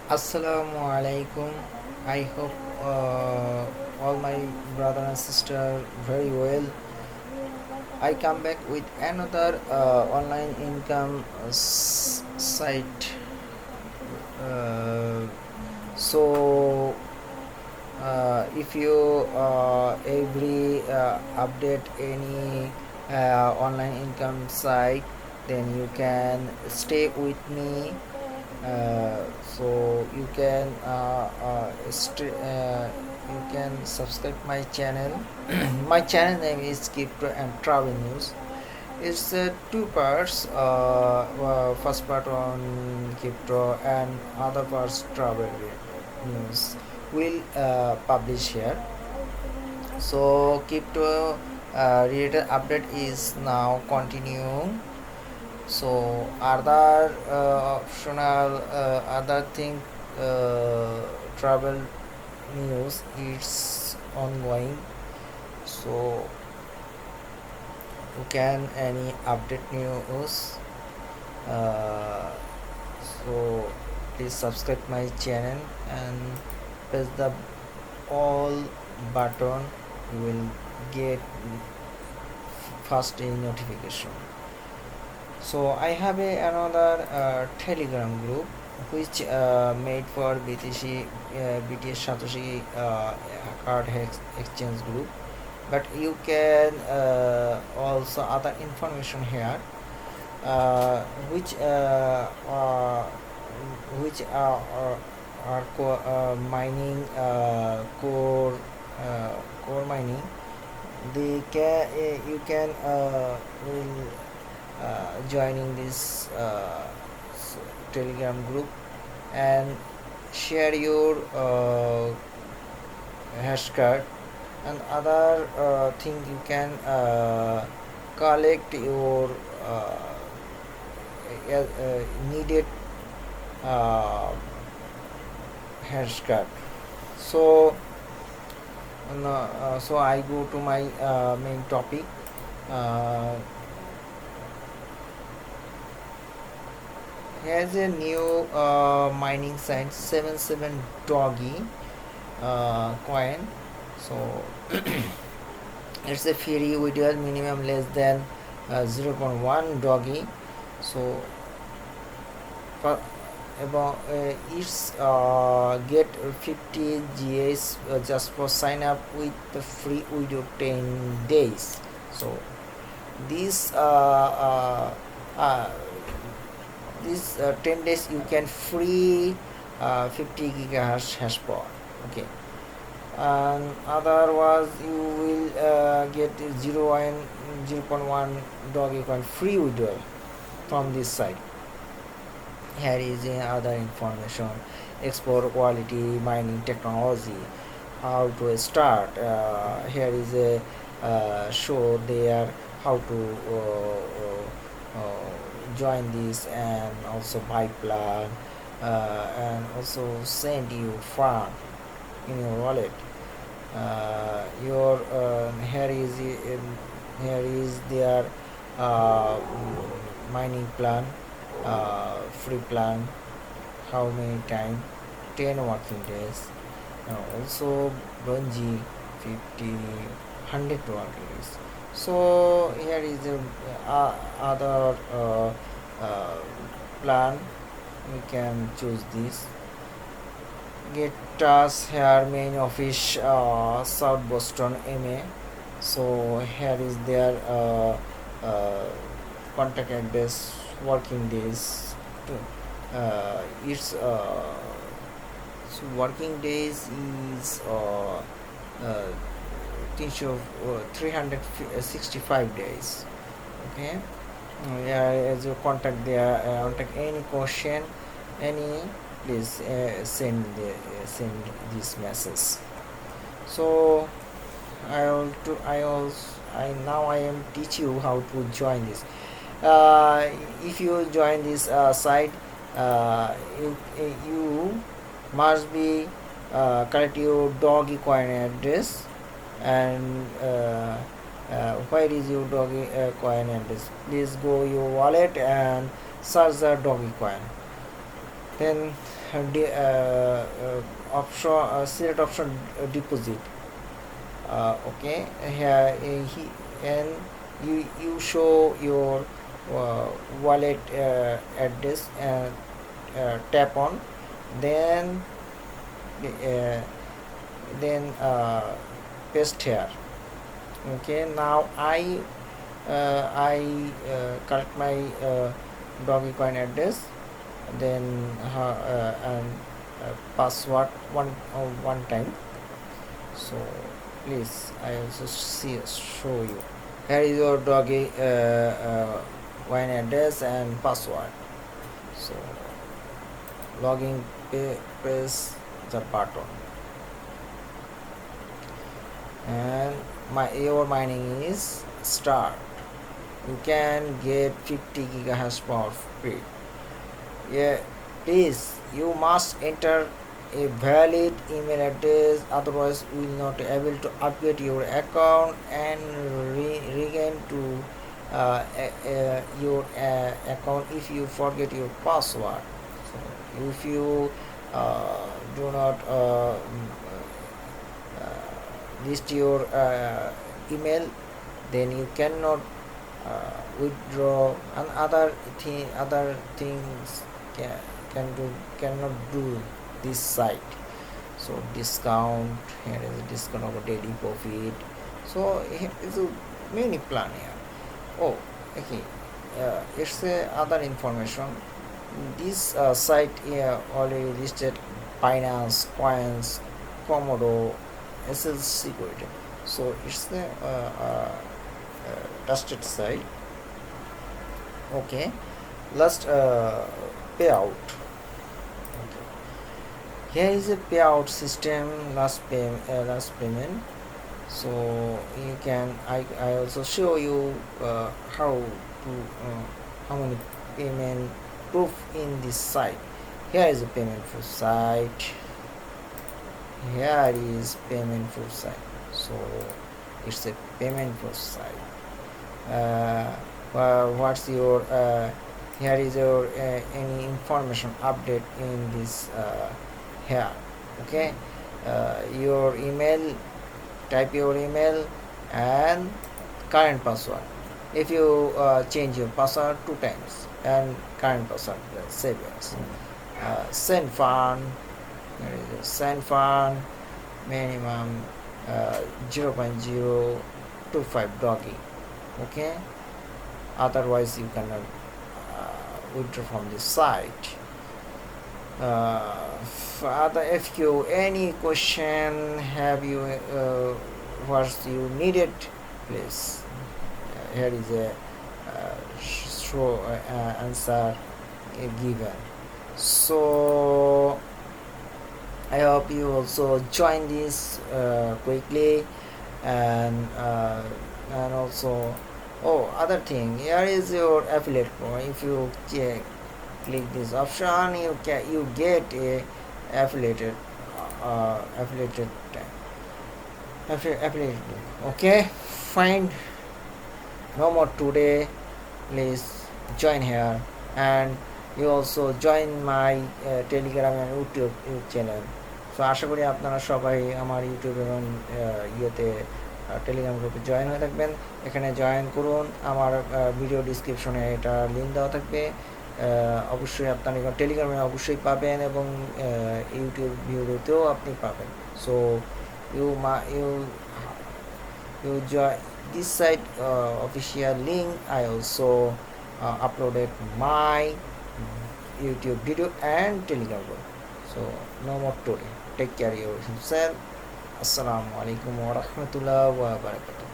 Assalamu alaikum. I hope all my brother and sister very well. I come back with another online income site. Uh, so if you every update any online income site, then you can stay with me. So you can you can subscribe my channel. My channel name is Crypto and Travel News. It's two parts. First part on crypto and other parts travel news. Will publish here. So crypto related update is now continuing. So other optional other thing, travel news is ongoing. So you can any update news. uh, so please subscribe my channel and press the all button. You will get fast notification. So I have another Telegram group which made for BTS Satoshi card exchange group. But you can also other information here, uh, which uh, uh, which are mining core mining. They can you can will joining this Telegram group and share your hash card and other thing. You can collect your needed uh, hash card. So so I go to my main topic. uh, Here's a new mining site 77 doggy coin. So it's a free withdrawal minimum less than 0.1 doggy. So for about it's get 50 GS just for sign up with the free withdrawal 10 days. So this this 10 days you can free 50 gigahertz hash power. Okay, and other was you will get 0.1 Dogecoin free withdrawal from this site. Here is other information: export quality mining technology, how to start. Here is a show there how to join this, and also buy plan, and also send you fund in your wallet. Your here is their mining plan, free plan. How many time? 10 working days. Also bungee 50 100 working days. So here is the other uh, plan. We can choose this. Get us here main office, South Boston, MA. So here is their contact address, working days. Its so working days is uh, 365 days. Okay. Yeah, as you contact there, contact any question, any, please send this message. So I now I am teach you how to join this. If you join this site, you must be correct your Dogecoin address, and where is your Dogecoin address? Please go your wallet and search the Dogecoin. Then option select option deposit. Okay, here he and you show your wallet address and tap on, then uh, paste here. Okay, now I correct my Dogecoin address, then and password one time. So please, I also show you. Here is your doggy wine address and password. So login, press the button, and your mining is start. You can get 50 gigahash per free. Yeah, please, you must enter a valid email address, otherwise you will not able to upgrade your account and regain to your account if you forget your password. So if you do not list your email, then you cannot withdraw, and other things cannot do this site. So discount, here is a discount of daily profit. So here is a many plan here. Oh, okay, it's other information. This site here already listed Binance, Coins, Komodo, SL Security. So it's the trusted site. Okay, last payout. Okay. Here is a payout system, last payment. So you can I also show you how many payment proof in this site. Here is a payment for site. Here is payment for site. So it's a payment for site. What's your here is your any information update in this here. Okay, your email, type your email and current password. If you change your password 2 times and current password, save yours. Send fund, there is a send fund, minimum 0.025 doggy. Okay, otherwise you cannot withdraw from the site. Other FQ, any question have you what you needed, please. Here is a show answer given. So I hope you also join this quickly, and also, other thing, here is your affiliate code. If you click this option, you get a affiliated affiliate. Okay, fine. No more today. Please join here, and you also join my Telegram and YouTube channel. So আশা করি আপনারা সবাই আমার YouTube এবং ইয়েতে Telegram গ্রুপে join হয়ে থাকবেন। এখানে জয়েন করুন, আমার ভিডিও ডিসক্রিপশনে এটা লিঙ্ক দেওয়া থাকবে। অবশ্যই আপনারা টেলিগ্রামে অবশ্যই পাবেন, এবং ইউটিউব ভিডিওতেও আপনি পাবেন। So you join this site official link. I also uploaded my YouTube video and Telegram group. So no more today. Take care of yourself. Assalamu alaikum wa rahmatullahi wa barakatuh.